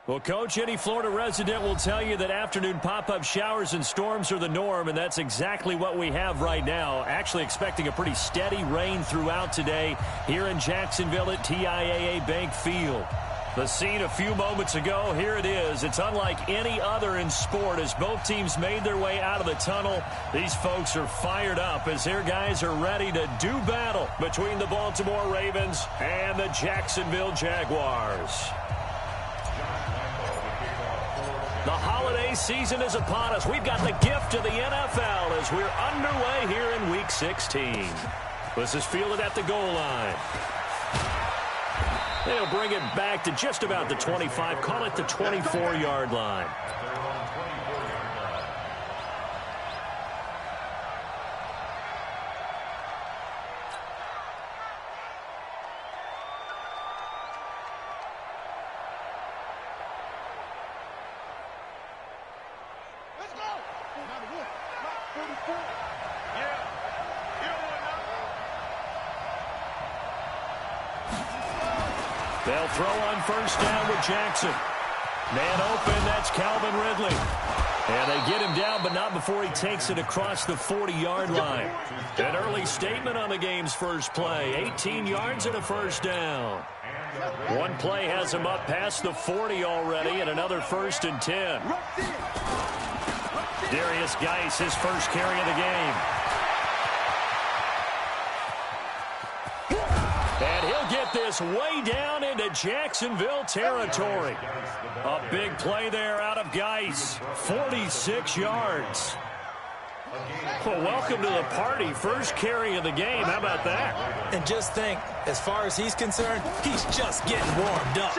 Well, Coach, any Florida resident will tell you that afternoon pop-up showers and storms are the norm, and that's exactly what we have right now. Actually expecting a pretty steady rain throughout today here in Jacksonville at TIAA Bank Field. The scene a few moments ago, here it is. It's unlike any other in sport as both teams made their way out of the tunnel. These folks are fired up as their guys are ready to do battle between the Baltimore Ravens and the Jacksonville Jaguars. The holiday season is upon us. We've got the gift of the NFL as we're underway here in Week 16. This is fielded at the goal line. They'll bring it back to just about the 25, call it the 24-yard line. They'll throw on first down with Jackson. Man open, that's Calvin Ridley. And they get him down, but not before he takes it across the 40-yard line. An early statement on the game's first play. 18 yards and a first down. One play has him up past the 40 already, and another 1st and 10. Darius Geis, his first carry of the game. And he'll get this way down into Jacksonville territory. A big play there out of Geis. 46 yards. Well, welcome to the party. First carry of the game. How about that? And just think, as far as he's concerned, he's just getting warmed up.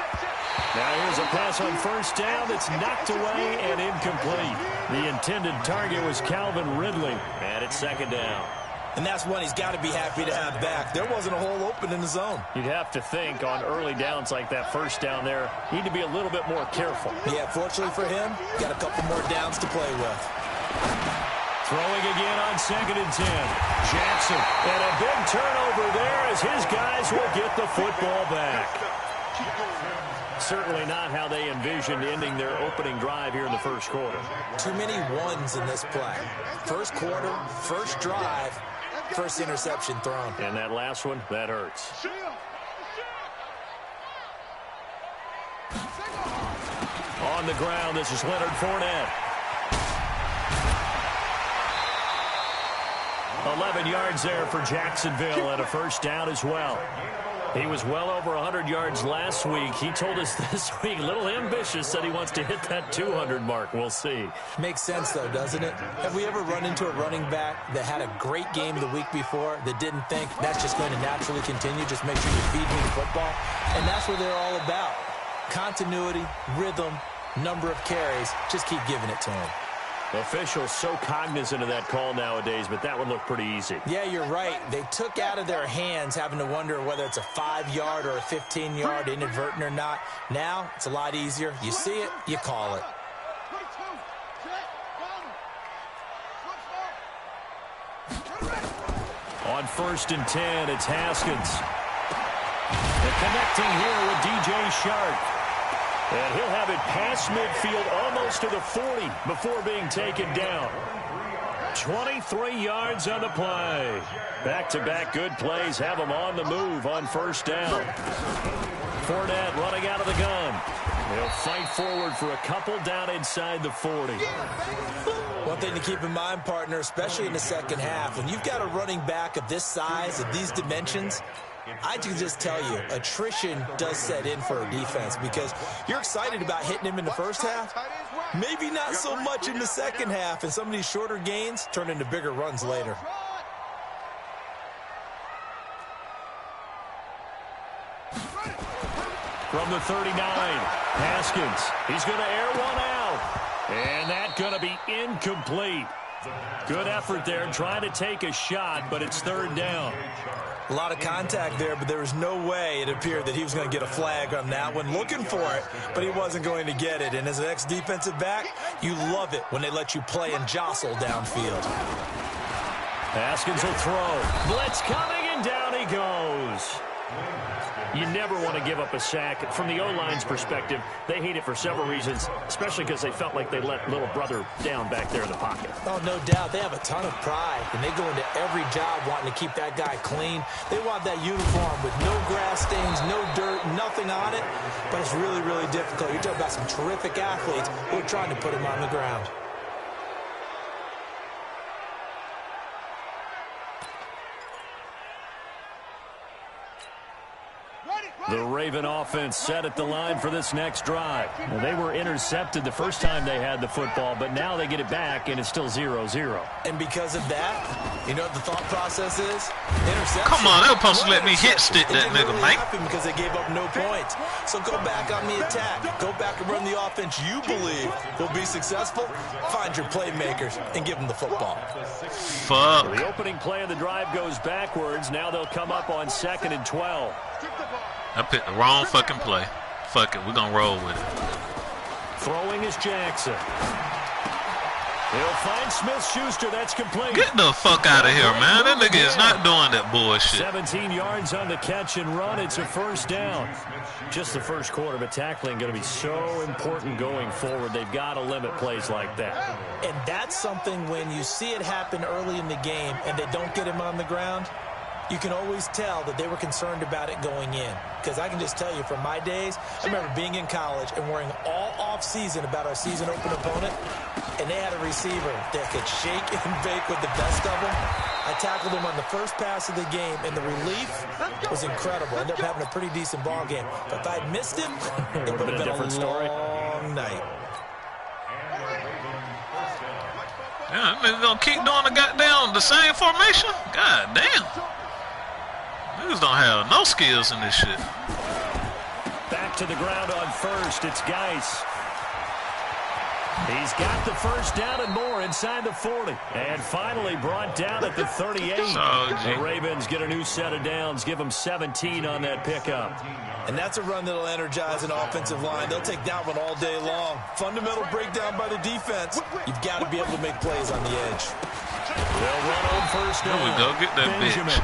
Now here's a pass on first down that's knocked away and incomplete. The intended target was Calvin Ridley. And it's 2nd down. And that's one he's got to be happy to have back. There wasn't a hole open in the zone. You'd have to think on early downs like that first down there, need to be a little bit more careful. Yeah, fortunately for him, got a couple more downs to play with. Throwing again on 2nd and 10. Jackson. And a big turnover there as his guys will get the football back. Certainly not how they envisioned ending their opening drive here in the first quarter. Too many ones in this play. First quarter, first drive, first interception thrown. And that last one, that hurts. On the ground, this is Leonard Fournette. 11 yards there for Jacksonville and a first down as well. He was well over 100 yards last week. He told us this week, a little ambitious, said he wants to hit that 200 mark. We'll see. Makes sense, though, doesn't it? Have we ever run into a running back that had a great game the week before that didn't think that's just going to naturally continue? Just make sure you feed me the football. And that's what they're all about. Continuity, rhythm, number of carries. Just keep giving it to him. Officials so cognizant of that call nowadays, but that would look pretty easy. Yeah, you're right. They took out of their hands having to wonder whether it's a 5-yard or a 15-yard inadvertent or not. Now, it's a lot easier. You see it, you call it. On 1st and 10, it's Haskins. They're connecting here with DJ Shark. And he'll have it past midfield almost to the 40 before being taken down. 23 yards on the play. Back-to-back good plays have him on the move on first down. Fournette running out of the gun. He'll fight forward for a couple down inside the 40. One thing to keep in mind, partner, especially in the second half, when you've got a running back of this size, of these dimensions, I can just tell you, attrition does set in for a defense because you're excited about hitting him in the first half. Maybe not so much in the second half, and some of these shorter gains turn into bigger runs later. From the 39, Haskins. He's going to air one out. And that's going to be incomplete. Good effort there trying to take a shot, but it's 3rd down. A lot of contact there, but there was no way it appeared that he was going to get a flag on that one. Looking for it, but he wasn't going to get it. And as an ex-defensive back, you love it when they let you play and jostle downfield. Haskins will throw. Blitz coming, and down he goes. You never want to give up a sack. From the O-line's perspective, they hate it for several reasons, especially because they felt like they let little brother down back there in the pocket. Oh, no doubt. They have a ton of pride, and they go into every job wanting to keep that guy clean. They want that uniform with no grass stains, no dirt, nothing on it, but it's really, really difficult. You're talking about some terrific athletes who are trying to put him on the ground. The Raven offense set at the line for this next drive. Well, they were intercepted the first time they had the football, but now they get it back, and it's still 0-0. And because of that, you know what the thought process is? Interception. Come on, they were supposed to let me hit stick that nigga, really Mike. Because they gave up no points. So go back on the attack. Go back and run the offense you believe will be successful. Find your playmakers and give them the football. Fuck. The opening play of the drive goes backwards. Now they'll come up on 2nd and 12. I picked the wrong fucking play. Fuck it, we're gonna roll with it. Throwing is Jackson. He'll find Smith-Schuster. That's complete. Get the fuck out of here, man. That nigga is not doing that bullshit. 17 yards on the catch and run. It's a first down. Just the first quarter, but tackling going to be so important going forward. They've got to limit plays like that. And that's something when you see it happen early in the game and they don't get him on the ground, you can always tell that they were concerned about it going in. Because I can just tell you from my days, I remember being in college and worrying all off-season about our season open opponent, and they had a receiver that could shake and bake with the best of them. I tackled him on the first pass of the game, and the relief was incredible. Ended up having a pretty decent ball game. But if I'd missed him, it would have been a different story. Long night. Yeah, nigga gonna keep doing the same formation? God damn. Niggas don't have no skills in this shit. Back to the ground on first. It's Geis. He's got the first down and more inside the 40. And finally brought down at the 38. The Ravens get a new set of downs. Give them 17 on that pickup. And that's a run that'll energize an offensive line. They'll take that one all day long. Fundamental breakdown by the defense. You've got to be able to make plays on the edge. They'll run on first down. There we go. Get that Benjamin. bitch.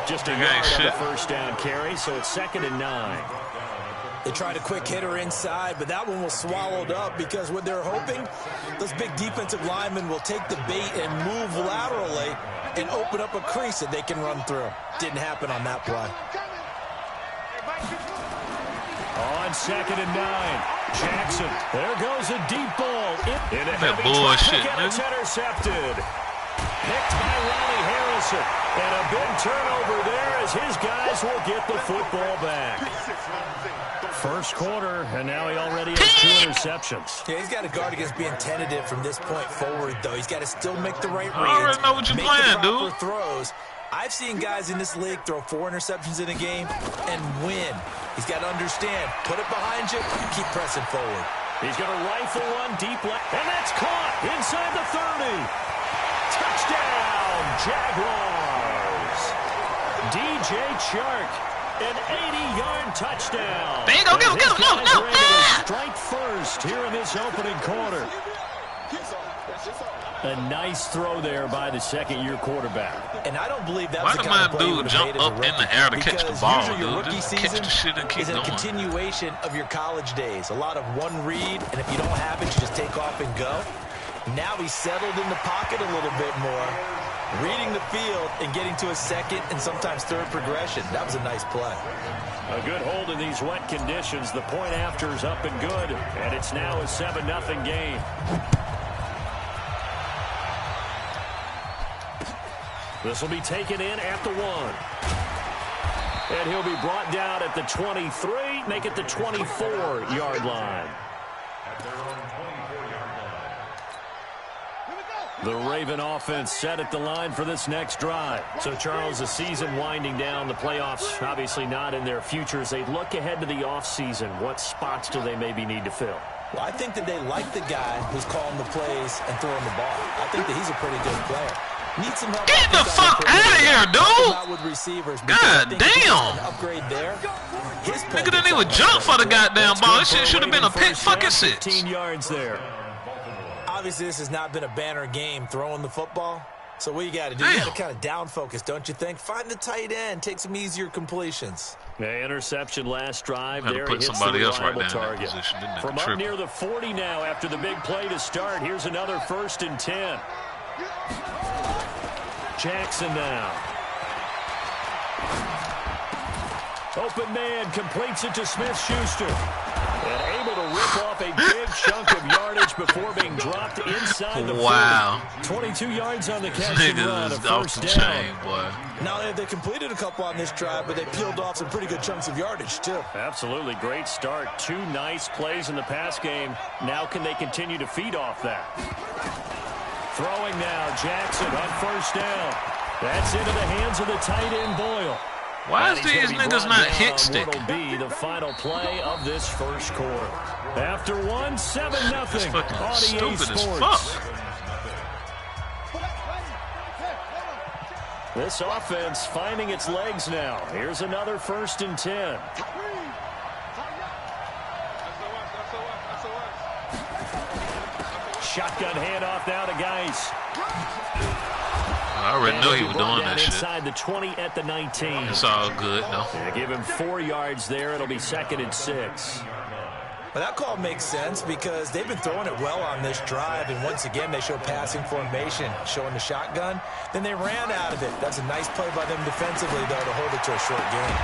Just a yard on the first down carry, so it's 2nd and 9. They tried a quick hitter inside, but that one was swallowed up because what they're hoping, those big defensive linemen will take the bait and move laterally and open up a crease that they can run through. Didn't happen on that play. On 2nd and 9, Jackson. There goes a deep ball. In a that heavy bullshit, traffic, and it's man. intercepted. Picked by Ronnie Harrison. And a big turnover there as his guys will get the football back. First quarter, and now he already has 2 interceptions. Yeah, he's got to guard against being tentative from this point forward, though. He's got to still make the right reads. I already know what you're playing, dude. Throws. I've seen guys in this league throw 4 interceptions in a game and win. He's got to understand, put it behind you, keep pressing forward. He's going to rifle one deep left, and that's caught inside the 30. Touchdown, Jaguars. DJ Chark, an 80-yard touchdown. There you go, go. Strike first here in this opening quarter. A nice throw there by the second-year quarterback. And I don't believe that's the kind of Why play dude jump up in the air to catch the ball, dude? Just catch the shit and keep is a going. continuation of your college days. A lot of one read, and if you don't have it, you just take off and go. Now he's settled in the pocket a little bit more, reading the field and getting to a second and sometimes third progression. That was a nice play. A good hold in these wet conditions. The point after is up and good, and it's now a 7-0 game. This will be taken in at the 1. And he'll be brought down at the 23, make it the 24-yard line. The Raven offense set at the line for this next drive. So, Charles, the season winding down, the playoffs obviously not in their future. As they look ahead to the offseason, what spots do they maybe need to fill? Well, I think that they like the guy who's calling the plays and throwing the ball. I think that he's a pretty good player. Need some help. Get the fuck out of here, dude! With receivers, God damn! Upgrade there. Nigga didn't even jump for the goddamn ball. This shit should have been a pick fucking 6. 15 yards there. Obviously, this has not been a banner game throwing the football, So what you got to do? You got to kind of down focus, don't you think? Find the tight end, take some easier completions. The interception last drive. There put somebody else right down in that position, didn't they? From up near the 40 now after the big play to start. Here's another 1st and 10. Jackson now. Open man completes it to Smith-Schuster. And able to rip off a big chunk of yardage before being dropped inside the 40. 22 yards on the catch and run, a 1st down. Chain, boy. Now they completed a couple on this drive, but they peeled off some pretty good chunks of yardage, too. Absolutely. Great start. 2 nice plays in the pass game. Now can they continue to feed off that? Throwing now, Jackson on 1st down. That's into the hands of the tight end, Boyle. Why is these niggas not hit sticking? What'll be the final play of this 1st quarter. After 1, 7-0. It's fucking stupid as fuck. This offense finding its legs now. Here's another 1st and 10. Shotgun handoff now to Geis. I already knew he was doing that shit. Inside the 20 at the 19. It's all good, though. Yeah, give him 4 yards there. It'll be 2nd and 6. Well, that call makes sense because they've been throwing it well on this drive, and once again they show passing formation, showing the shotgun. Then they ran out of it. That's a nice play by them defensively, though, to hold it to a short game.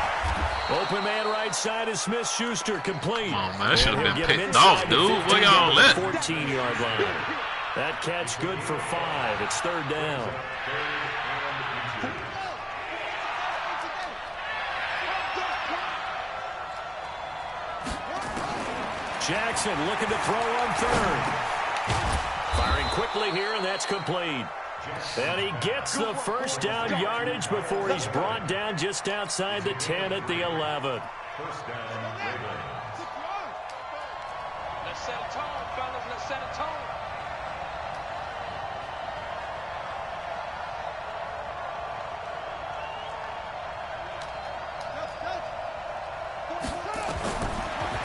Open man right side is Smith-Schuster, complete. Oh, man, that should have been picked off, dude. Where y'all at? 14-yard line. That catch good for 5. It's 3rd down. Jackson looking to throw on 3rd. Firing quickly here, and that's complete. And he gets the 1st down yardage before he's brought down just outside the 10 at the 11. Let's set a tone, fellas. Let's set a tone.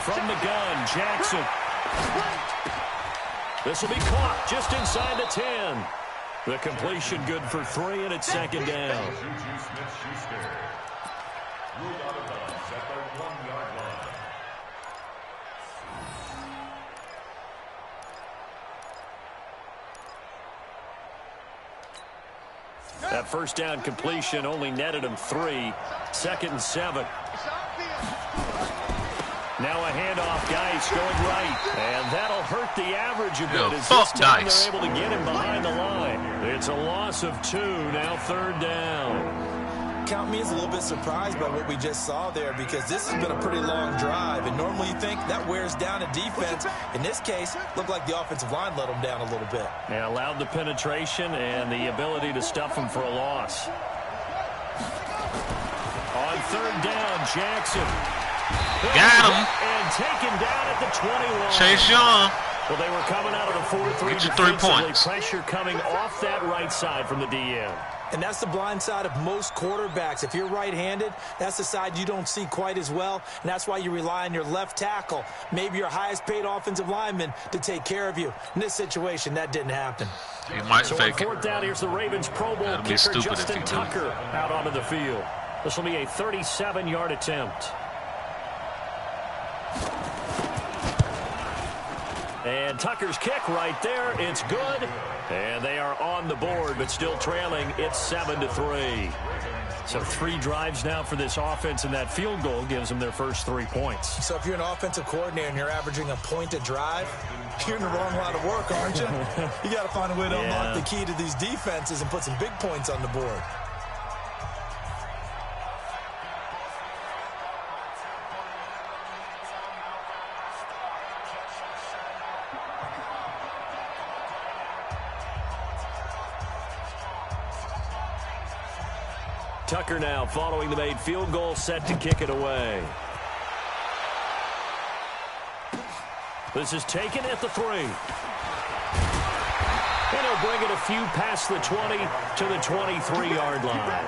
From the gun, Jackson. This will be caught just inside the 10. The completion good for 3, and it's 2nd down. That 1st down completion only netted him 3. 2nd and 7. Now a handoff, Geis going right. And that'll hurt the average a bit as this time they're able to get him behind the line. It's a loss of 2, now 3rd down. Count me as a little bit surprised by what we just saw there because this has been a pretty long drive. And normally you think that wears down a defense. In this case, looked like the offensive line let them down a little bit. Yeah, allowed the penetration and the ability to stuff them for a loss. On 3rd down, Jackson. Got him. And taken down at the 21. Chase Young. Well, they were coming out of the 4-3. Get your 3 points. Pressure coming off that right side from the DN. And that's the blind side of most quarterbacks. If you're right-handed, that's the side you don't see quite as well. And that's why you rely on your left tackle, maybe your highest-paid offensive lineman, to take care of you. In this situation, that didn't happen. He might fake it. On 4th down, here's the Ravens Pro Bowl kicker Justin Tucker out onto the field. This will be a 37-yard attempt. And Tucker's kick right there. It's good. And they are on the board, but still trailing. It's 7-3. So 3 drives now for this offense, and that field goal gives them their first 3 points. So if you're an offensive coordinator and you're averaging a point a drive, you're in the wrong line of work, aren't you? You got to find a way to unlock the key to these defenses and put some big points on the board. Tucker now following the made field goal, set to kick it away. This is taken at the 3. And he'll bring it a few past the 20 to the 23-yard line.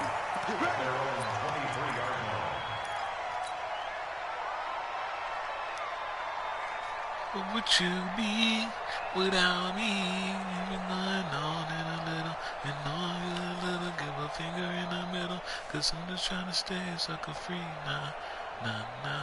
What would you be without me? Even going on in a little, and on a little, give a finger in the middle, 'cause I'm just trying to stay sucker free. Nah, nah, nah,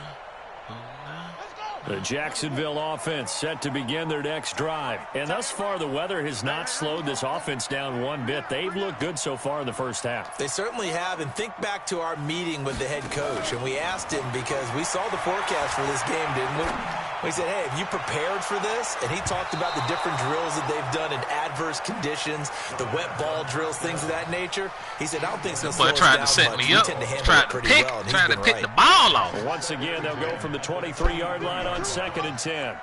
oh nah. The Jacksonville offense set to begin their next drive. And thus far, the weather has not slowed this offense down one bit. They've looked good so far in the first half. They certainly have. And think back to our meeting with the head coach. And we asked him, because we saw the forecast for this game, didn't we? We said, hey, have you prepared for this? And he talked about the different drills that they've done in adverse conditions, the wet ball drills, things of that nature. He said, I don't think it's going to slow us down much. Tried to set me up, tried to pick the ball off. Once again, they'll go from the 23-yard line on 2nd and 10.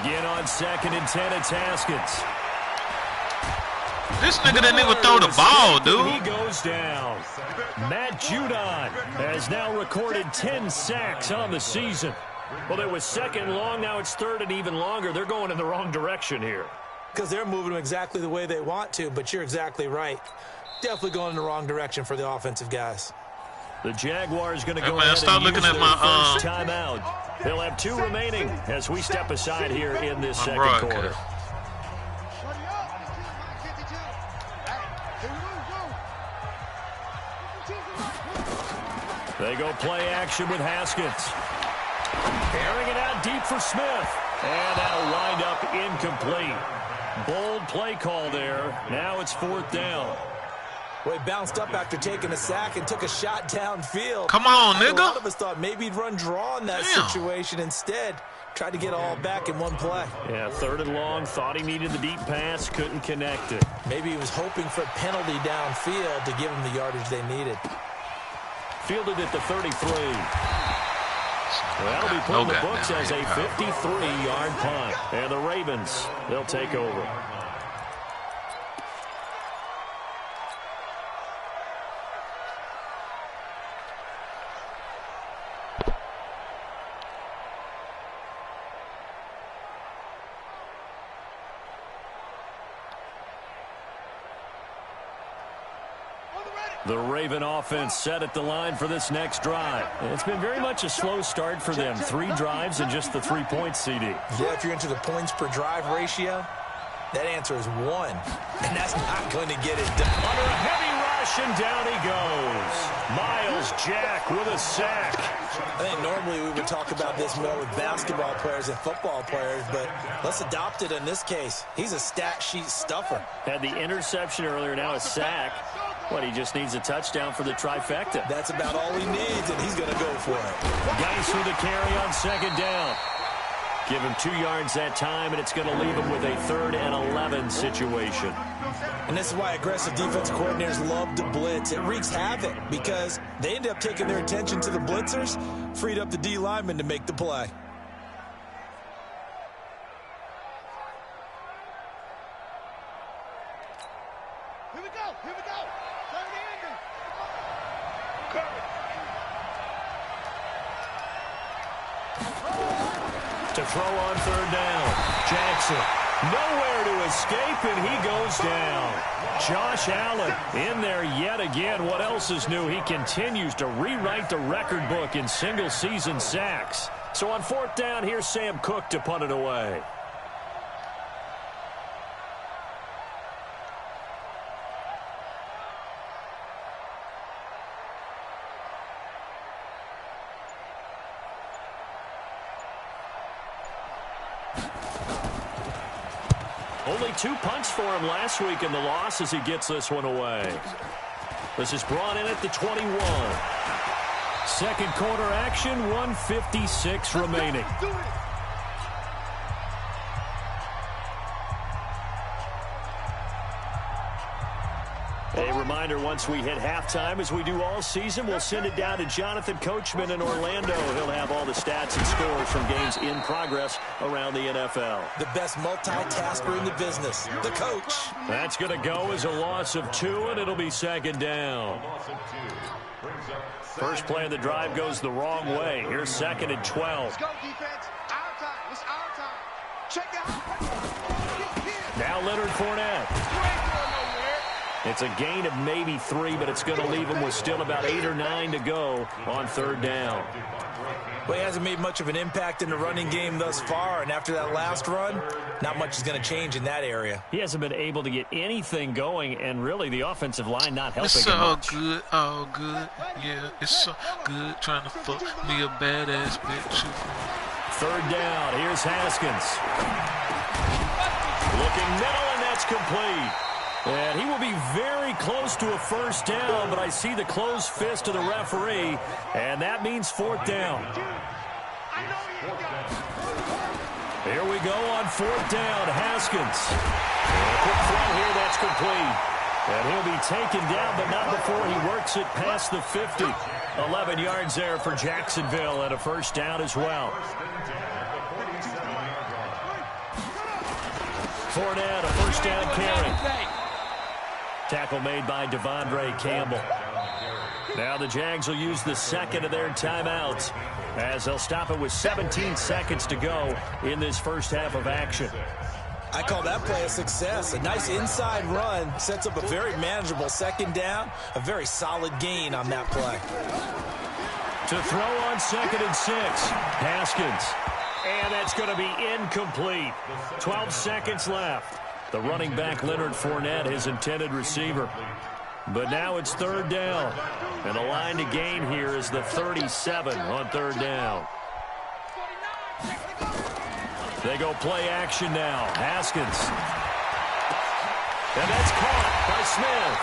Again on 2nd and 10, it's Haskins. This nigga didn't even throw the ball, dude. He goes down. Matt Judon has now recorded 10 sacks on the season. Well, it was 2nd and long. Now it's 3rd and even longer. They're going in the wrong direction here. Because they're moving them exactly the way they want to, but you're exactly right. Definitely going in the wrong direction for the offensive guys. The Jaguars going to go ahead and use their first timeout. They'll have 2 remaining as we step aside here in this second quarter. They go play action with Haskins. Airing it out deep for Smith. And that'll wind up incomplete. Bold play call there. Now it's 4th down. Well, he bounced up after taking a sack and took a shot downfield. Come on, nigga. A lot of us thought maybe he'd run draw in that situation. Instead, tried to get all back in one play. Yeah, 3rd and long. Thought he needed the deep pass. Couldn't connect it. Maybe he was hoping for a penalty downfield to give him the yardage they needed. Fielded at the 33. That'll be put in the books as a 53-yard punt. And the Ravens, they'll take over. The Raven offense set at the line for this next drive. It's been very much a slow start for them. 3 drives and just the 3 points, CD. Yeah, if you're into the points per drive ratio, that answer is 1. And that's not going to get it done. Under a heavy rush, and down he goes. Myles Jack with a sack. I think normally we would talk about this more with basketball players and football players, but let's adopt it in this case. He's a stat sheet stuffer. Had the interception earlier, now a sack. What, he just needs a touchdown for the trifecta. That's about all he needs, and he's going to go for it. Geis with a carry on 2nd down. Give him 2 yards that time, and it's going to leave him with a 3rd and 11 situation. And this is why aggressive defensive coordinators love to blitz. It wreaks havoc because they end up taking their attention to the blitzers, freed up the D lineman to make the play. Here we go. Here we go. To throw on 3rd down. Jackson nowhere to escape, and he goes down. Josh Allen in there yet again. What else is new? He continues to rewrite the record book in single-season sacks. So on 4th down, here's Sam Cook to punt it away. Only 2 punts for him last week in the loss as he gets this one away. This is brought in at the 21. Second quarter action, 1:56 remaining. A reminder, once we hit halftime, as we do all season, we'll send it down to Jonathan Coachman in Orlando. He'll have all the stats and scores from games in progress around the NFL. The best multitasker in the business, the coach. That's going to go as a loss of 2, and it'll be 2nd down. First play of the drive goes the wrong way. Here's 2nd and 12. Let's go, defense. Our time. It's our time. Check out. Now Leonard Fournette. It's a gain of maybe 3, but it's going to leave him with still about 8 or 9 to go on 3rd down. Well, he hasn't made much of an impact in the running game thus far, and after that last run, not much is going to change in that area. He hasn't been able to get anything going, and really the offensive line not helping him much. Good, all good. Yeah, it's so good trying to fuck me a badass bitch. Third down. Here's Haskins. Looking middle, and that's complete. And he will be very close to a first down, but I see the closed fist of the referee, and that means fourth down. Here we go on fourth down. Haskins. And a quick throw here, that's complete. And he'll be taken down, but not before he works it past the 50. 11 yards there for Jacksonville, and a first down as well. Fournette, a first down carry. Tackle made by Devondre Campbell. Now the Jags will use the second of their timeouts as they'll stop it with 17 seconds to go in this first half of action. I call that play a success. A nice inside run sets up a very manageable second down. A very solid gain on that play. To throw on 2nd and 6. Haskins. And that's going to be incomplete. 12 seconds left. The running back, Leonard Fournette, his intended receiver. But now it's third down. And the line to gain here is the 37 on third down. They go play action now. Haskins. And that's caught by Smith.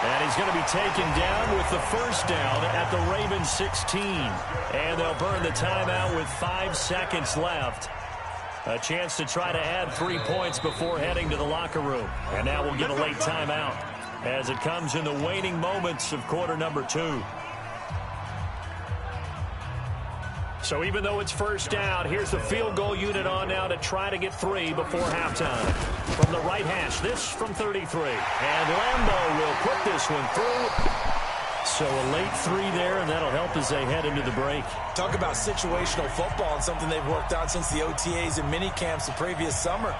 And he's going to be taken down with the first down at the Ravens 16. And they'll burn the timeout with 5 seconds left. A chance to try to add 3 points before heading to the locker room. And now we'll get a late timeout as it comes in the waning moments of quarter number 2. So even though it's first down, here's the field goal unit on now to try to get 3 before halftime. From the right hash, this from 33. And Lambeau will put this one through. So a late 3 there, and that'll help as they head into the break. Talk about situational football and something they've worked on since the OTAs and mini camps the previous summer.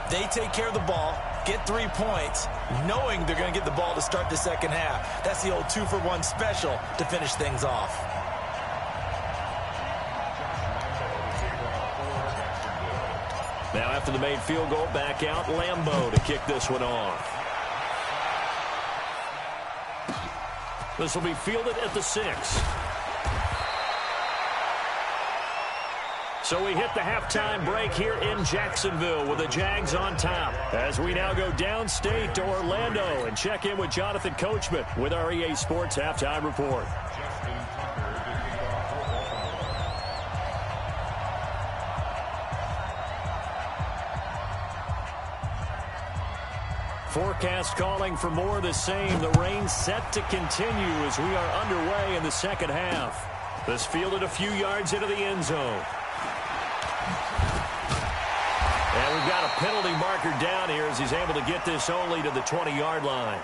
They take care of the ball, get 3 points, knowing they're going to get the ball to start the second half. That's the old 2-for-1 special to finish things off. Now after the made field goal, back out Lambeau to kick this one off. This will be fielded at the 6. So we hit the halftime break here in Jacksonville with the Jags on top. As we now go downstate to Orlando and check in with Jonathan Coachman with our EA Sports Halftime Report. Forecast calling for more of the same. The rain set to continue as we are underway in the second half. This fielded a few yards into the end zone. And we've got a penalty marker down here as he's able to get this only to the 20-yard line.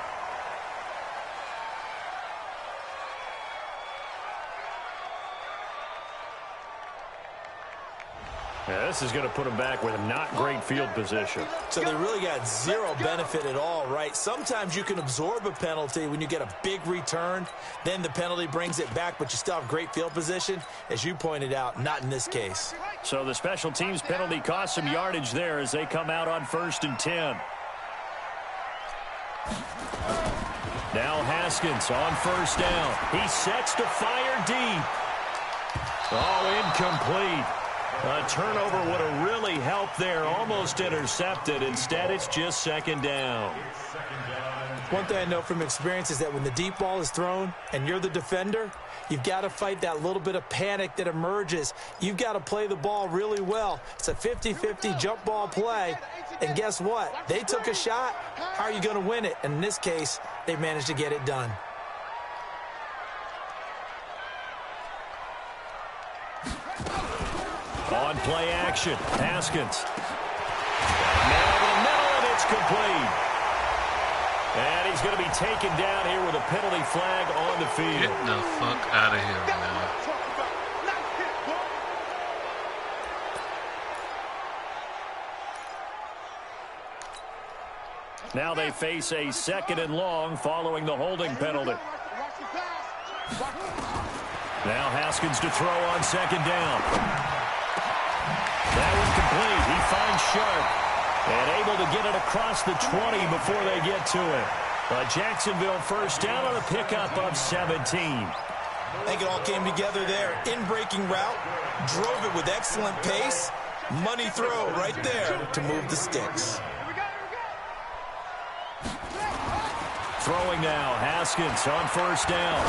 Yeah, this is going to put him back with not great field position. So they really got zero benefit at all, right? Sometimes you can absorb a penalty when you get a big return. Then the penalty brings it back, but you still have great field position. As you pointed out, not in this case. So the special teams penalty cost some yardage there as they come out on 1st and 10. Now Haskins on 1st down. He sets to fire deep. Oh, incomplete. A turnover would have really helped there. Almost intercepted. Instead, it's just 2nd down. One thing I know from experience is that when the deep ball is thrown and you're the defender, you've got to fight that little bit of panic that emerges. You've got to play the ball really well. It's a 50-50 jump ball play. And guess what? They took a shot. How are you going to win it? And in this case, they managed to get it done. On play action, Haskins. Now over the middle, and it's complete. And he's going to be taken down here with a penalty flag on the field. Get the fuck out of here, man. Now they face a 2nd and long following the holding penalty. Now Haskins to throw on second down. That one complete. He finds Sharp and able to get it across the 20 before they get to it. A Jacksonville first down on a pickup of 17. I think it all came together there. In-breaking route, drove it with excellent pace. Money throw right there to move the sticks. Throwing now, Haskins on first down.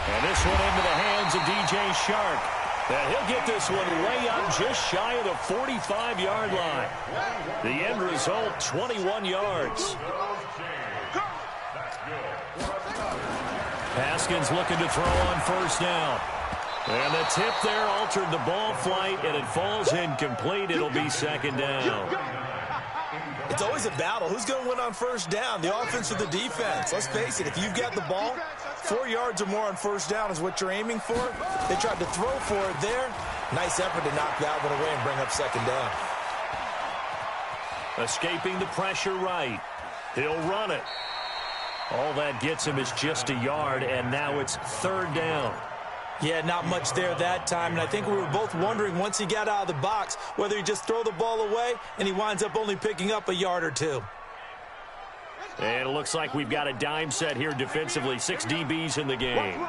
And this one into the hands of DJ Shark. And he'll get this one way up just shy of the 45-yard line. The end result, 21 yards. Haskins looking to throw on first down. And the tip there altered the ball flight, and it falls incomplete. It'll be second down. It's always a battle. Who's going to win on first down, the offense or the defense? Let's face it, if you've got the ball, 4 yards or more on first down is what you're aiming for. They tried to throw for it there. Nice effort to knock that one away and bring up second down. Escaping the pressure right. He'll run it. All that gets him is just a yard, and now it's third down. Yeah, not much there that time, and I think we were both wondering once he got out of the box whether he just throw the ball away and he winds up only picking up a yard or two. And it looks like we've got a dime set here defensively. 6 DBs in the game.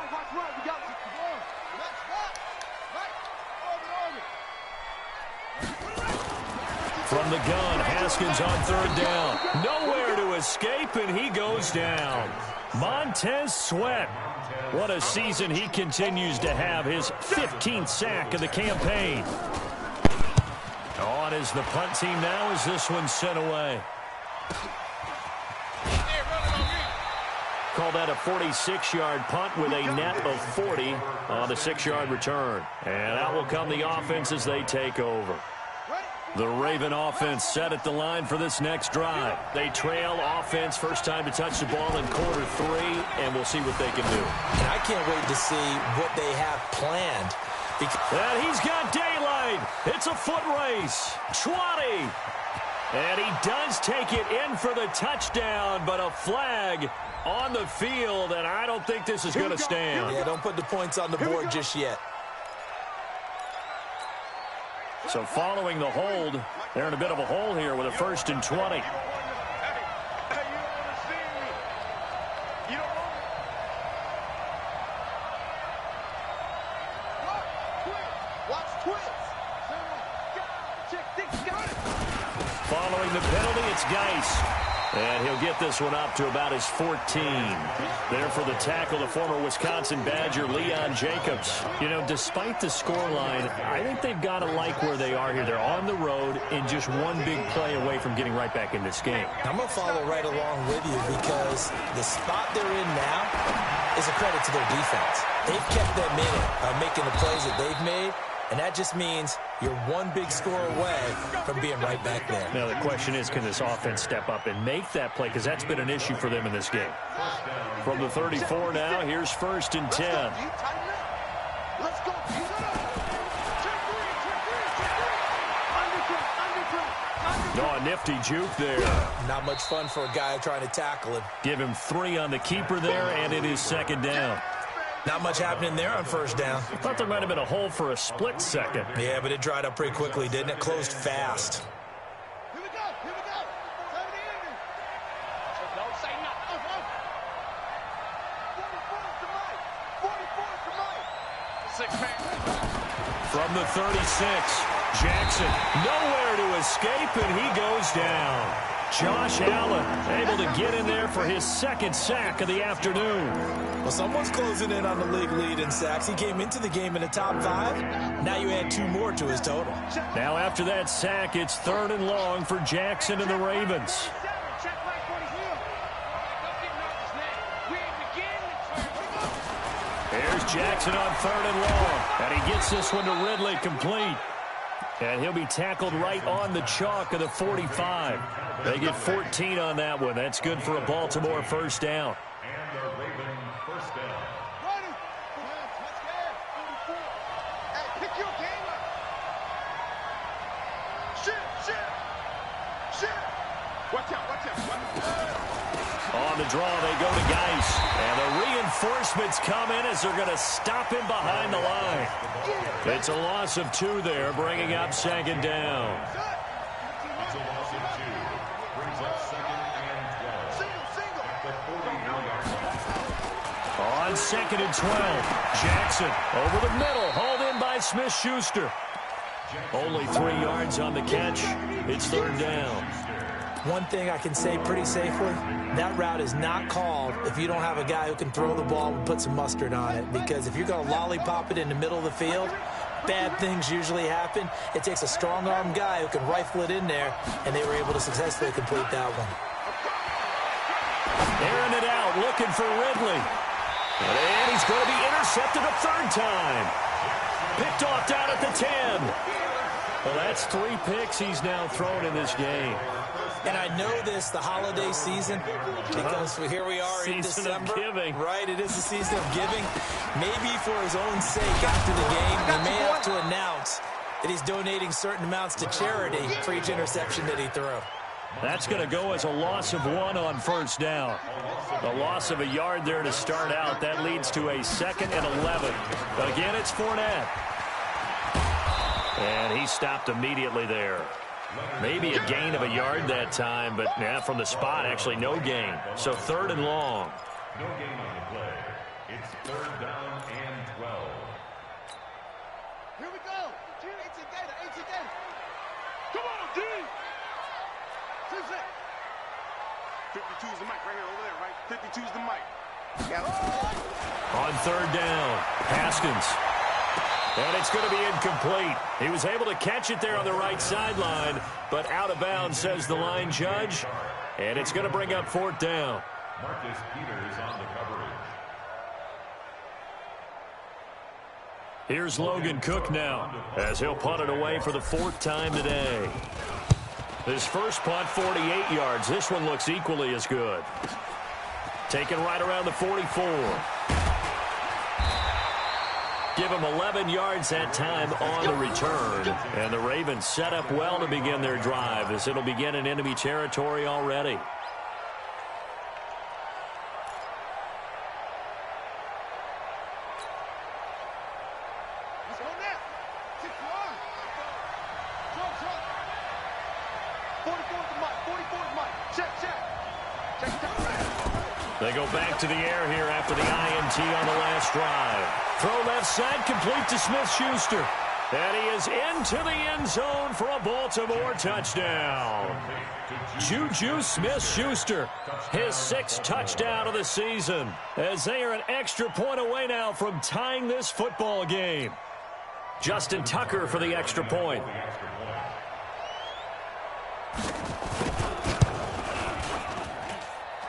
From the gun, Haskins on third down. Nowhere to escape, and he goes down. Montez Sweat. What a season he continues to have. His 15th sack of the campaign. On is the punt team now as this one's sent away. Call that a 46-yard punt with a net of 40 on the 6-yard return. And out will come the offense as they take over. The Raven offense set at the line for this next drive. They trail offense, first time to touch the ball in quarter 3, and we'll see what they can do. And I can't wait to see what they have planned. And he's got daylight. It's a foot race. 20. And he does take it in for the touchdown, but a flag on the field, and I don't think this is going to stand. Yeah, don't put the points on the board just yet. So following the hold, they're in a bit of a hole here with a 1st and 20. Following the penalty, it's Geis. And he'll get this one up to about his 14. There for the tackle, the former Wisconsin Badger, Leon Jacobs. You know, despite the scoreline, I think they've got to like where they are here. They're on the road and just one big play away from getting right back in this game. I'm going to follow right along with you because the spot they're in now is a credit to their defense. They've kept them in it, making the plays that they've made. And that just means you're one big score away from being right back there. Now, the question is, can this offense step up and make that play? Because that's been an issue for them in this game. From the 34 now, here's 1st and 10. No, a nifty juke there. Not much fun for a guy trying to tackle him. Give him 3 on the keeper there, and it is second down. Not much happening there on first down. I thought there might have been a hole for a split second. Yeah, but it dried up pretty quickly, didn't it? Closed fast. Here we go. Here we go. Don't say nothing. 44 to Mike. 6-man. From the 36, Jackson nowhere to escape, and he goes down. Josh Allen able to get in there for his 2nd sack of the afternoon. Well, someone's closing in on the league lead in sacks. He came into the game in the top 5. Now you add 2 more to his total. Now after that sack, it's 3rd and long for Jackson and the Ravens. Here's Jackson on 3rd and long. And he gets this one to Ridley complete. And he'll be tackled right on the chalk of the 45. They get 14 on that one. That's good for a Baltimore first down. And the Raven first down. Hey, pick your game up. Shit. Watch out, watch out. On the draw, they go to Geis. And the reinforcements come in as they're going to stop him behind the line. It's a loss of 2 there, bringing up 2nd down. It's a loss of 2. Brings up 2nd and 12. On 2nd and 12, Jackson over the middle, hauled in by Smith-Schuster. Only 3 yards on the catch. It's 3rd down. One thing I can say pretty safely, that route is not called if you don't have a guy who can throw the ball and put some mustard on it. Because if you're going to lollipop it in the middle of the field, bad things usually happen. It takes a strong-arm guy who can rifle it in there, and they were able to successfully complete that one. Airing it out, looking for Ridley. And he's going to be intercepted a 3rd time. Picked off down at the 10. Well, that's 3 picks he's now thrown in this game. And I know this, the holiday season, because here we are in December. Season of giving. Right, it is the season of giving. Maybe for his own sake after the game, he may have to announce that he's donating certain amounts to charity for each interception that he threw. That's going to go as a loss of 1 on 1st down. A loss of a yard there to start out. That leads to a 2nd and 11. Again, it's Fournette. And he stopped immediately there. Maybe a gain of a yard that time, but from the spot, actually no gain. So 3rd and long. No gain on the play. It's 3rd down and 12. Here we go. 18 Gator, 18 Gator. Come on, D. 52's the mic right here over there, right? 52's the mic. On 3rd down, Haskins. And it's going to be incomplete. He was able to catch it there on the right sideline, but out of bounds, says the line judge. And it's going to bring up 4th down. Marcus Peters on the coverage. Here's Logan Cook now, as he'll punt it away for the 4th time today. His first punt, 48 yards. This one looks equally as good. Taken right around the 44. Give him 11 yards that time on the return. And the Ravens set up well to begin their drive, as it'll begin in enemy territory already. They go back to the air here after the INT on the last drive. Throw left side, complete to Smith-Schuster. And he is into the end zone for a Baltimore touchdown. Juju Smith-Schuster, his 6th touchdown of the season, as they are an extra point away now from tying this football game. Justin Tucker for the extra point.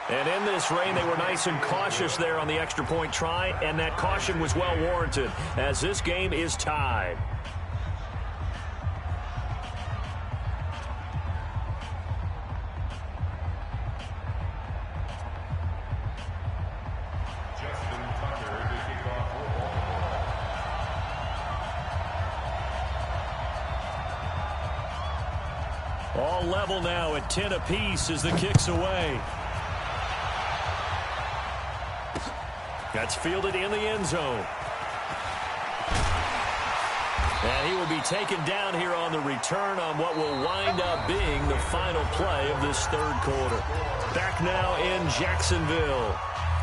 And in this rain, they were nice and cautious there on the extra point try, and that caution was well warranted, as this game is tied. Justin Tucker to kick off for Baltimore. All level now at 10 apiece as the kick's away. That's fielded in the end zone. And he will be taken down here on the return on what will wind up being the final play of this 3rd quarter. Back now in Jacksonville.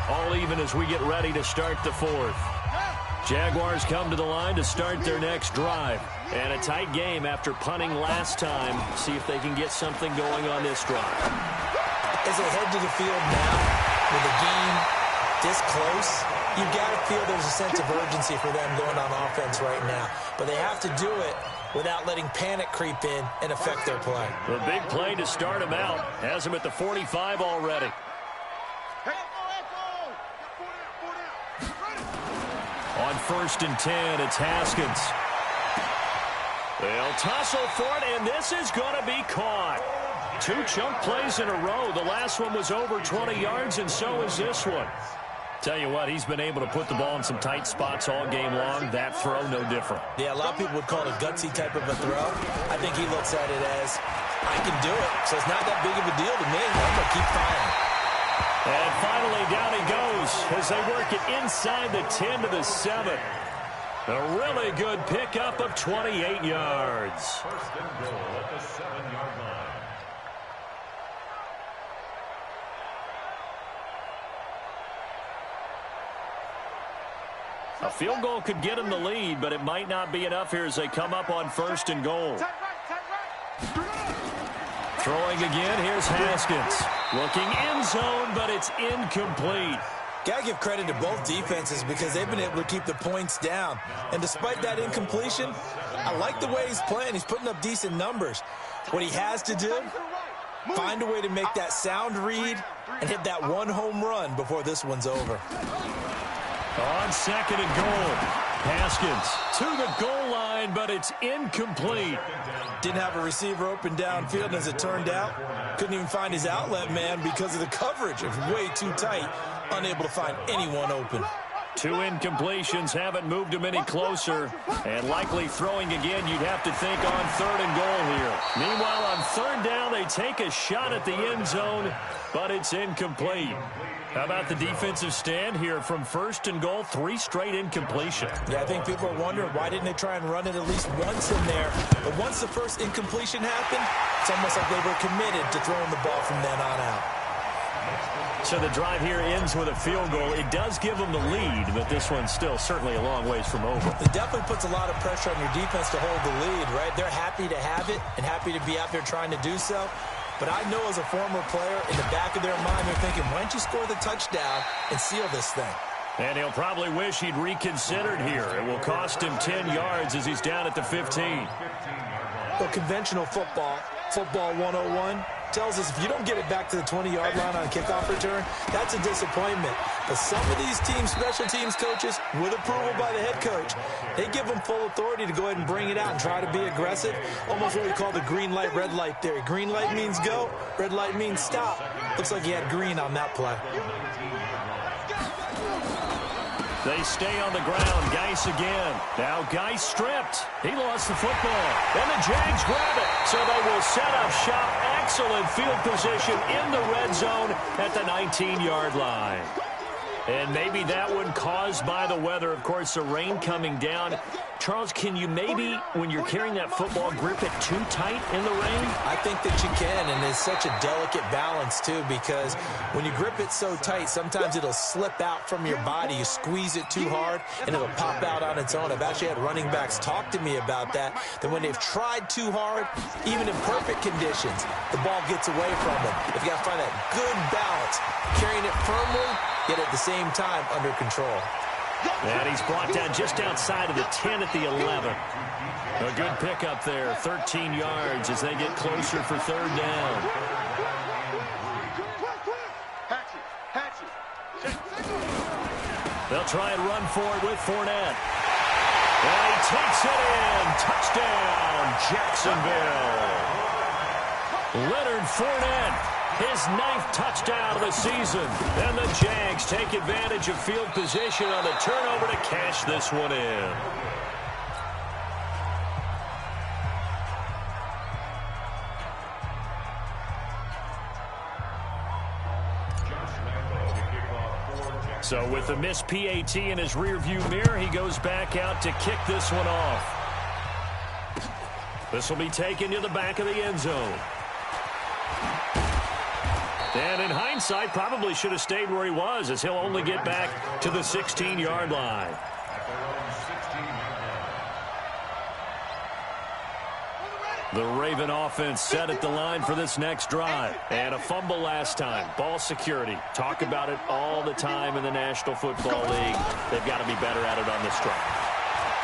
All even as we get ready to start the 4th. Jaguars come to the line to start their next drive. And a tight game after punting last time. See if they can get something going on this drive. As they head to the field now, with the game this close, you've got to feel there's a sense of urgency for them going on offense right now. But they have to do it without letting panic creep in and affect their play. The big play to start him out has him at the 45 already. On 1st and 10, it's Haskins. They'll tussle for it, and this is going to be caught. 2 chunk plays in a row. The last one was over 20 yards, and so is this one. Tell you what, he's been able to put the ball in some tight spots all game long. That throw, no different. Yeah, a lot of people would call it a gutsy type of a throw. I think he looks at it as, I can do it, so it's not that big of a deal to me. I'm going to keep firing. And finally, down he goes as they work it inside the 10 to the 7. A really good pickup of 28 yards. First and goal at the 7-yard line. A field goal could get him the lead, but it might not be enough here as they come up on first and goal. Throwing again, here's Haskins. Looking end zone, but it's incomplete. Got to give credit to both defenses because they've been able to keep the points down. And despite that incompletion, I like the way he's playing. He's putting up decent numbers. What he has to do, find a way to make that sound read and hit that one home run before this one's over. On second and goal, Haskins to the goal line, but it's incomplete. Didn't have a receiver open downfield, and as it turned out, couldn't even find his outlet man because of the coverage. It was way too tight, unable to find anyone open. 2 incompletions haven't moved him any closer, and likely throwing again, you'd have to think on third and goal here. Meanwhile, on third down, they take a shot at the end zone, but it's incomplete. How about the defensive stand here from first and goal, 3 straight incompletion? Yeah, I think people are wondering why didn't they try and run it at least once in there. But once the first incompletion happened, it's almost like they were committed to throwing the ball from then on out. So the drive here ends with a field goal. It does give them the lead, but this one's still certainly a long ways from over. It definitely puts a lot of pressure on your defense to hold the lead, right? They're happy to have it and happy to be out there trying to do so. But I know as a former player, in the back of their mind, they're thinking, why don't you score the touchdown and seal this thing? And he'll probably wish he'd reconsidered here. It will cost him 10 yards as he's down at the 15. Well, conventional football 101, tells us if you don't get it back to the 20-yard line on kickoff return, that's a disappointment. But some of these teams, special teams coaches, with approval by the head coach, they give them full authority to go ahead and bring it out and try to be aggressive, almost what we call the green light, red light theory. Green light means go, red light means stop. Looks like he had green on that play. They stay on the ground. Geis again. Now Geis stripped. He lost the football. And the Jags grab it. So they will set up shop. Excellent field position in the red zone at the 19-yard line. And maybe that one caused by the weather. Of course, the rain coming down. Charles, can you maybe, when you're carrying that football, grip it too tight in the rain? I think that you can, and it's such a delicate balance, too, because when you grip it so tight, sometimes it'll slip out from your body. You squeeze it too hard, and it'll pop out on its own. I've actually had running backs talk to me about that when they've tried too hard, even in perfect conditions, the ball gets away from them. If you got to find that good balance, carrying it firmly, yet at the same time under control. And he's brought down just outside of the 10 at the 11. A good pickup there, 13 yards as they get closer for third down. They'll try and run for it with Fournette. And he takes it in. Touchdown, Jacksonville. Leonard Fournette. His 9th touchdown of the season. And the Jags take advantage of field position on the turnover to cash this one in. So with the missed PAT in his rearview mirror, he goes back out to kick this one off. This will be taken to the back of the end zone. And in hindsight, probably should have stayed where he was, as he'll only get back to the 16-yard line. The Raven offense set at the line for this next drive. And a fumble last time. Ball security. Talk about it all the time in the National Football League. They've got to be better at it on this drive.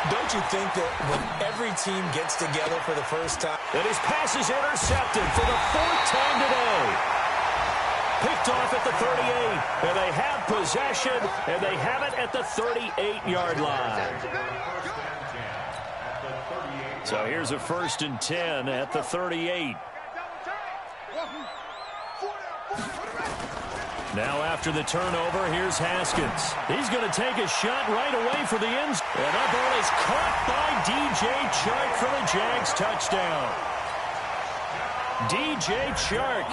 Don't you think that when every team gets together for the first time... And his pass is intercepted for the 4th time today. Picked off at the 38, and they have possession, and they have it at the 38-yard line. So here's a 1st and 10 at the 38. Now after the turnover, here's Haskins. He's going to take a shot right away for the end zone. And that ball is caught by DJ Chark for the Jags touchdown. DJ Chark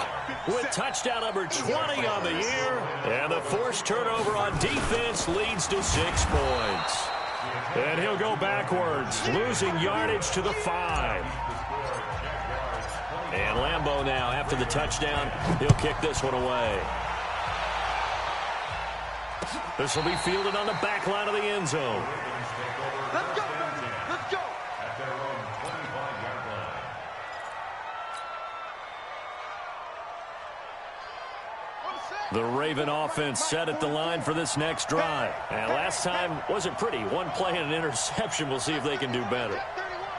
with touchdown number 20 on the year. And the forced turnover on defense leads to 6 points. And he'll go backwards, losing yardage to the 5. And Lambeau now, after the touchdown, he'll kick this one away. This will be fielded on the back line of the end zone. Let's go. Let's go. At their own 25-yard line. The Raven offense set at the line for this next drive. And last time wasn't pretty. One play and an interception. We'll see if they can do better.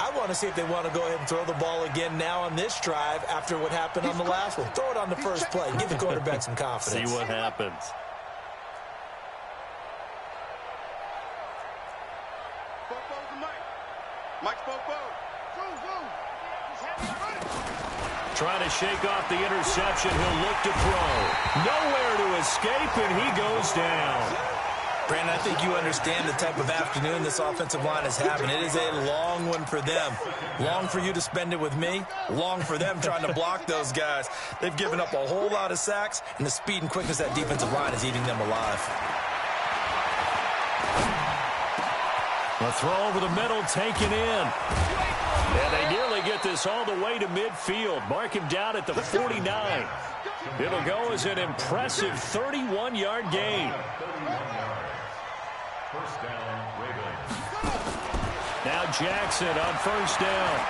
I want to see if they want to go ahead and throw the ball again now on this drive after what happened on the last one. Throw it on the first play. Give the quarterback some confidence. See what happens. Trying to shake off the interception. He'll look to throw. Nowhere to escape, and he goes down. Brandon, I think you understand the type of afternoon this offensive line is having. It is a long one for them. Long for you to spend it with me. Long for them trying to block those guys. They've given up a whole lot of sacks, and the speed and quickness of that defensive line is eating them alive. A throw over the middle taken in. And they nearly get this all the way to midfield. Mark him down at the 49. It'll go as an impressive 31-yard gain. First down, Ravens. Now Jackson on first down.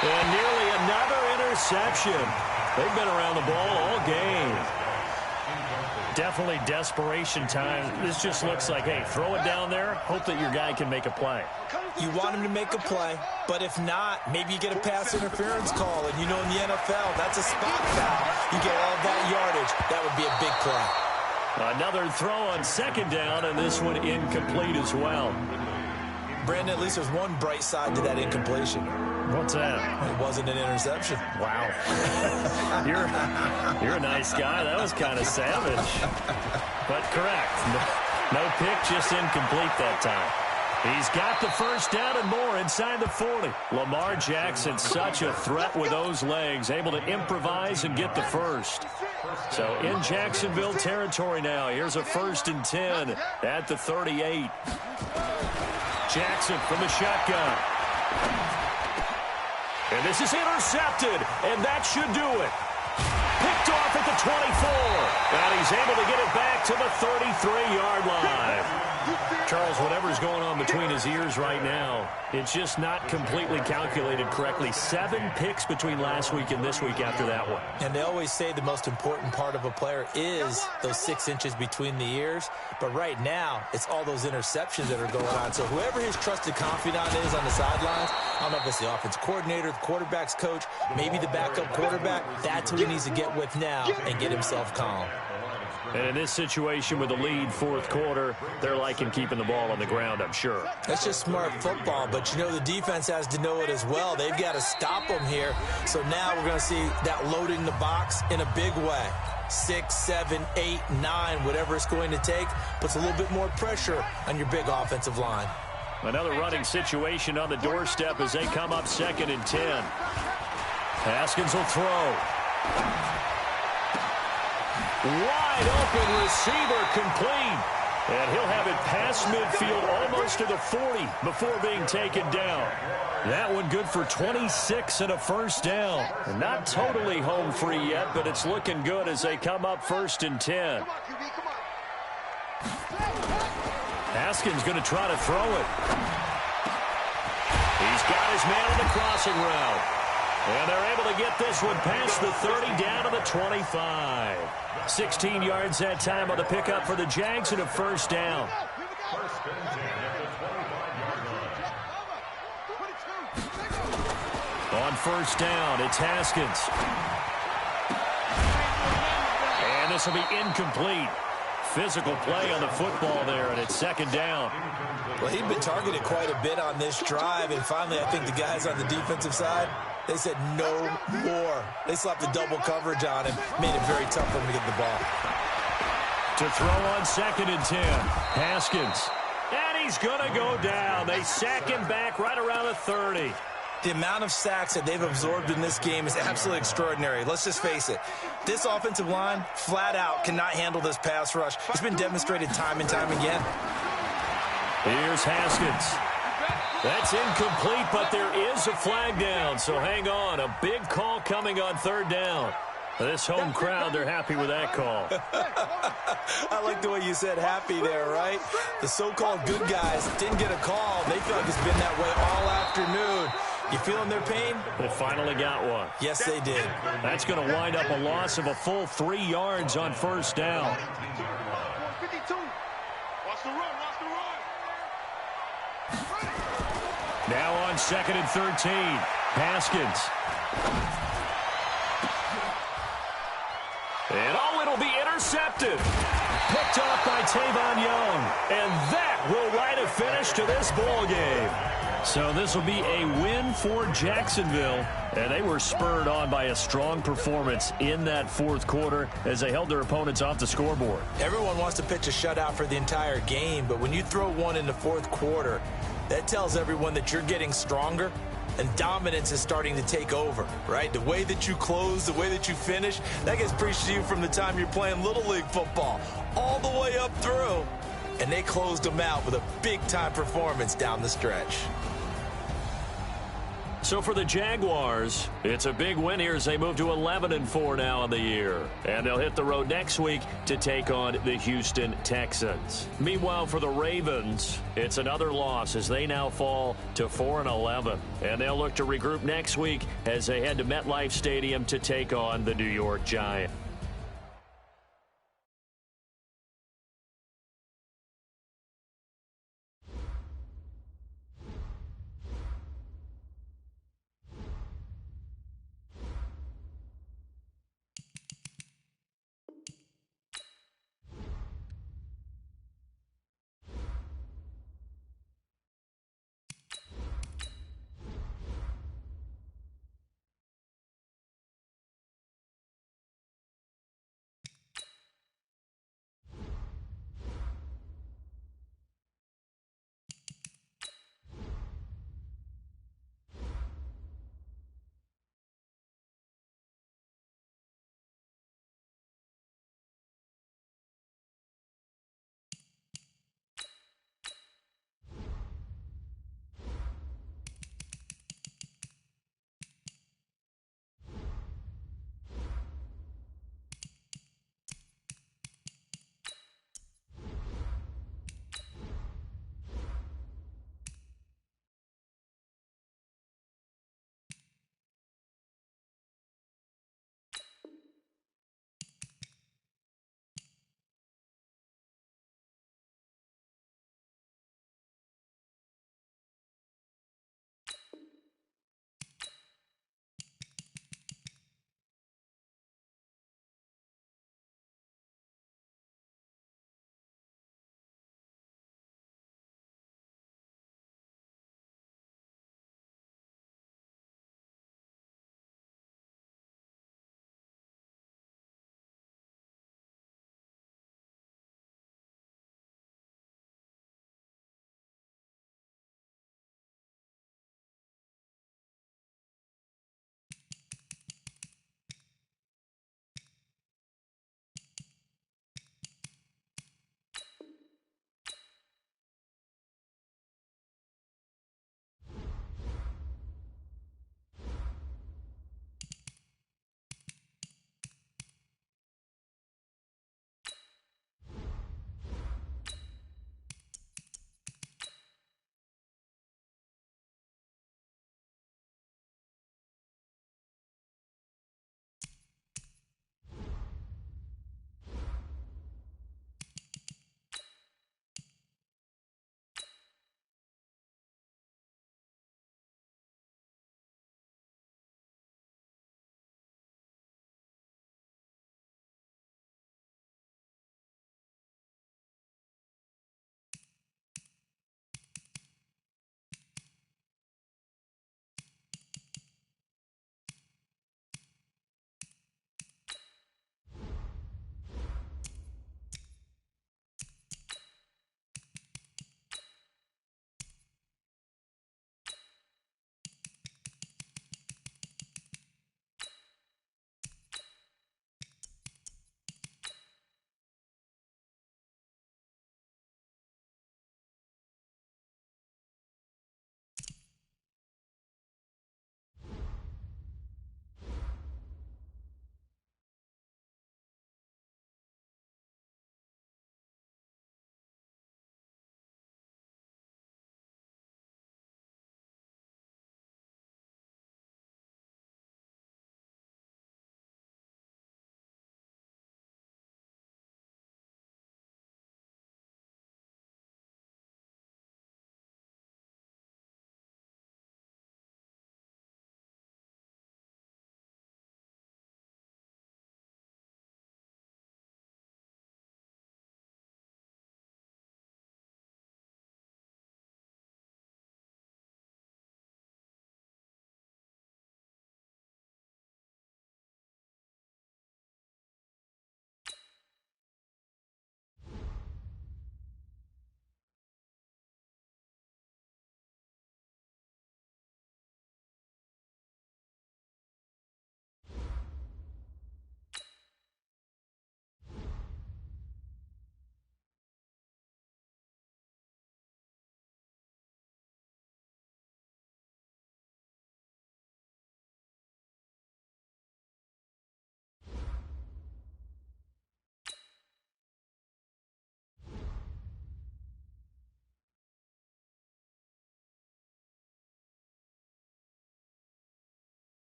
And nearly another interception. They've been around the ball all game. Definitely desperation time. This just looks like, hey, throw it down there, hope that your guy can make a play. You want him to make a play, but if not, maybe you get a pass interference call. And you know in the NFL, that's a spot foul. You get all that yardage. That would be a big play. Another throw on second down, and this one incomplete as well. Brandon, at least there's one bright side to that incompletion. What's that? It wasn't an interception. Wow. You're a nice guy. That was kind of savage. But correct. No pick, just incomplete that time. He's got the first down and more inside the 40. Lamar Jackson, such a threat with those legs, able to improvise and get the first. So in Jacksonville territory now. Here's a 1st and 10 at the 38. Jackson from the shotgun. And this is intercepted, and that should do it. Picked off at the 24, and he's able to get it back to the 33-yard line. Charles, whatever's going on between his ears right now, it's just not completely calculated correctly. 7 picks between last week and this week after that one. And they always say the most important part of a player is those 6 inches between the ears. But right now, it's all those interceptions that are going on. So whoever his trusted confidant is on the sidelines, I don't know if it's the offense coordinator, the quarterback's coach, maybe the backup quarterback, that's who he needs to get with now and get himself calm. And in this situation with the lead 4th quarter, they're liking keeping the ball on the ground, I'm sure. That's just smart football, but you know the defense has to know it as well. They've got to stop them here. So now we're going to see that loading the box in a big way. 6, 7, 8, 9, whatever it's going to take, puts a little bit more pressure on your big offensive line. Another running situation on the doorstep as they come up 2nd and 10. Haskins will throw. Wide open receiver complete. And he'll have it past midfield almost to the 40 before being taken down. That one good for 26 and a first down. Not totally home free yet, but it's looking good as they come up 1st and 10. Haskins going to try to throw it. He's got his man on the crossing route. And they're able to get this one past the 30 down to the 25. 16 yards that time on the pickup for the Jags and a first down. First and 10 at the 25-yard line. On first down, it's Haskins. And this will be incomplete. Physical play on the football there, and it's 2nd down. Well, he'd been targeted quite a bit on this drive, and finally I think the guys on the defensive side, They said no more. They slapped the double coverage on him, made it very tough for him to get the ball. To throw on 2nd and 10, Haskins. And he's going to go down. They sack him back right around the 30. The amount of sacks that they've absorbed in this game is absolutely extraordinary. Let's just face it. This offensive line, flat out, cannot handle this pass rush. It's been demonstrated time and time again. Here's Haskins. That's incomplete, but there is a flag down, so hang on. A big call coming on 3rd down. This home crowd, they're happy with that call. I like the way you said happy there, right? The so-called good guys didn't get a call. They feel like it's been that way all afternoon. You feeling their pain? They finally got one. Yes, they did. That's going to wind up a loss of a full 3 yards on 1st down. 52. Watch the run, watch the run. Now on 2nd and 13, Haskins. And it'll be intercepted. Picked off by Tavon Young. And that will write a finish to this ball game. So this will be a win for Jacksonville. And they were spurred on by a strong performance in that 4th quarter as they held their opponents off the scoreboard. Everyone wants to pitch a shutout for the entire game, but when you throw one in the 4th quarter, that tells everyone that you're getting stronger and dominance is starting to take over, right? The way that you close, the way that you finish, that gets preached to you from the time you're playing Little League football all the way up through. And they closed them out with a big-time performance down the stretch. So for the Jaguars, it's a big win here as they move to 11-4 now in the year. And they'll hit the road next week to take on the Houston Texans. Meanwhile, for the Ravens, it's another loss as they now fall to 4-11. And they'll look to regroup next week as they head to MetLife Stadium to take on the New York Giants.